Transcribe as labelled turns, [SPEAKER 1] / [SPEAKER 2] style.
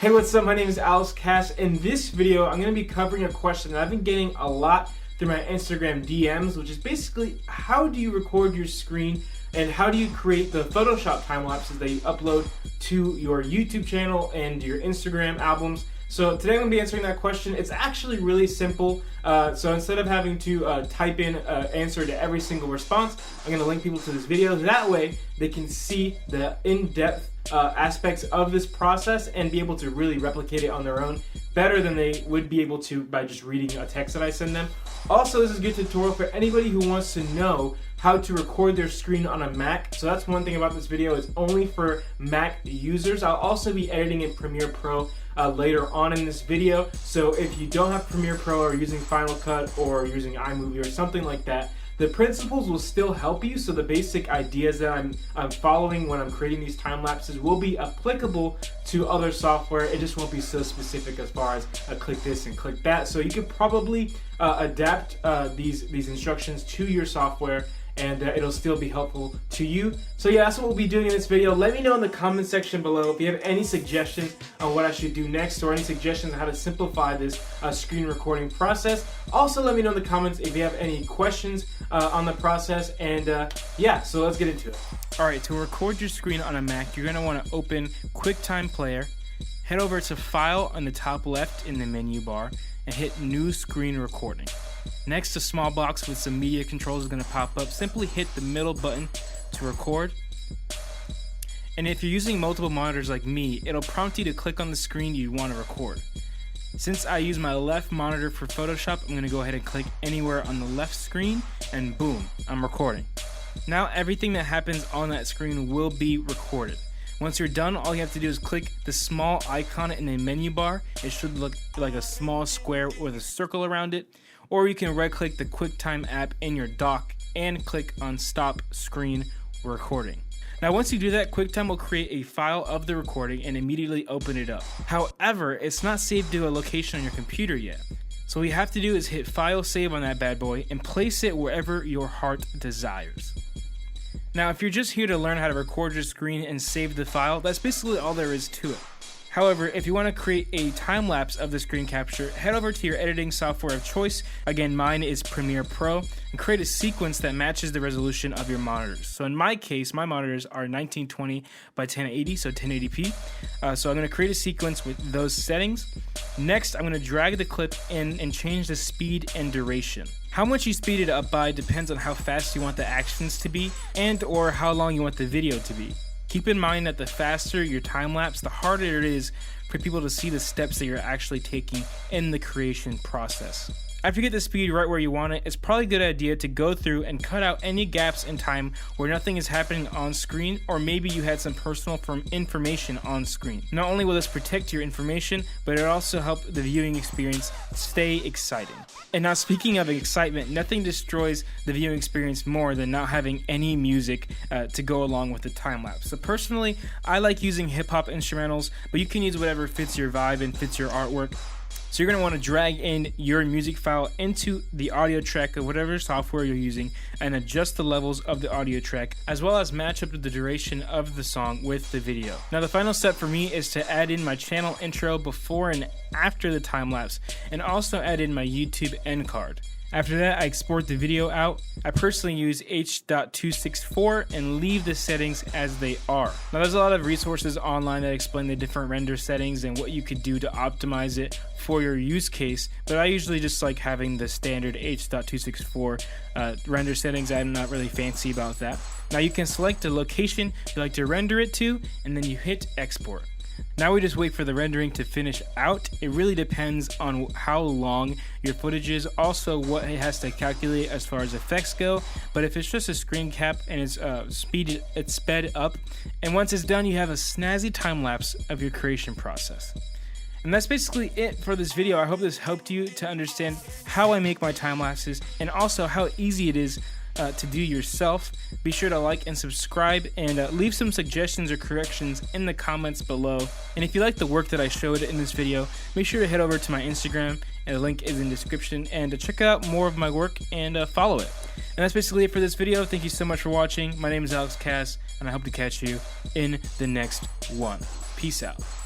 [SPEAKER 1] Hey, what's up? My name is Alex Cass. In this video, I'm going to be covering a question that I've been getting a lot through my Instagram DMs, which is basically how do you record your screen and how do you create the Photoshop time lapses that you upload to your YouTube channel and your Instagram albums. So today I'm going to be answering that question. It's actually really simple. So instead of having to type in an answer to every single response, I'm going to link people to this video. That way they can see the in-depth aspects of this process and be able to really replicate it on their own better than they would be able to by just reading a text that I send them. Also, this is a good tutorial for anybody who wants to know how to record their screen on a Mac. So that's one thing about this video, is only for Mac users. I'll also be editing in Premiere Pro later on in this video. So if you don't have Premiere Pro or using Final Cut or using iMovie or something like that, the principles will still help you. So the basic ideas that I'm following when I'm creating these time lapses will be applicable to other software. It just won't be so specific as far as click this and click that. So you could probably adapt these instructions to your software, and it'll still be helpful to you. So yeah, that's what we'll be doing in this video. Let me know in the comment section below if you have any suggestions on what I should do next, or any suggestions on how to simplify this screen recording process. Also, let me know in the comments if you have any questions on the process, and yeah, so let's get into it. Alright, to record your screen on a Mac, you're going to want to open QuickTime Player, head over to File on the top left in the menu bar, and hit New Screen Recording. Next, a small box with some media controls is going to pop up. Simply hit the middle button to record. And if you're using multiple monitors like me, it'll prompt you to click on the screen you want to record. Since I use my left monitor for Photoshop, I'm going to go ahead and click anywhere on the left screen, and boom, I'm recording. Now everything that happens on that screen will be recorded. Once you're done, all you have to do is click the small icon in the menu bar. It should look like a small square with a circle around it. Or you can right-click the QuickTime app in your dock and click on Stop Screen Recording. Now once you do that, QuickTime will create a file of the recording and immediately open it up. However, it's not saved to a location on your computer yet. So what you have to do is hit File Save on that bad boy and place it wherever your heart desires. Now if you're just here to learn how to record your screen and save the file, that's basically all there is to it. However, if you want to create a time lapse of the screen capture, head over to your editing software of choice. Again, mine is Premiere Pro, and create a sequence that matches the resolution of your monitors. So in my case, my monitors are 1920 by 1080, so 1080p. So I'm going to create a sequence with those settings. Next, I'm going to drag the clip in and change the speed and duration. How much you speed it up by depends on how fast you want the actions to be and or how long you want the video to be. Keep in mind that the faster your time lapse, the harder it is for people to see the steps that you're actually taking in the creation process. After you get the speed right where you want it, it's probably a good idea to go through and cut out any gaps in time where nothing is happening on screen, or maybe you had some personal information on screen. Not only will this protect your information, but it'll also help the viewing experience stay exciting. And now, speaking of excitement, nothing destroys the viewing experience more than not having any music to go along with the time lapse. So personally, I like using hip-hop instrumentals, but you can use whatever fits your vibe and fits your artwork. So you're going to want to drag in your music file into the audio track of whatever software you're using and adjust the levels of the audio track, as well as match up to the duration of the song with the video. Now the final step for me is to add in my channel intro before and after the time lapse, and also add in my YouTube end card. After that, I export the video out. I personally use H.264 and leave the settings as they are. Now there's a lot of resources online that explain the different render settings and what you could do to optimize it for your use case, but I usually just like having the standard H.264 render settings. I'm not really fancy about that. Now you can select a location you like to render it to, and then you hit export. Now we just wait for the rendering to finish out. It really depends on how long your footage is, also what it has to calculate as far as effects go. But if it's just a screen cap and it's sped up, and once it's done, you have a snazzy time lapse of your creation process. And that's basically it for this video. I hope this helped you to understand how I make my time lapses and also how easy it is to do yourself. Be sure to like and subscribe, and leave some suggestions or corrections in the comments below. And if you like the work that I showed in this video, make sure to head over to my Instagram, and the link is in the description, and check out more of my work and follow it. And that's basically it for this video. Thank you so much for watching. My name is Alex Cass, and I hope to catch you in the next one. Peace out.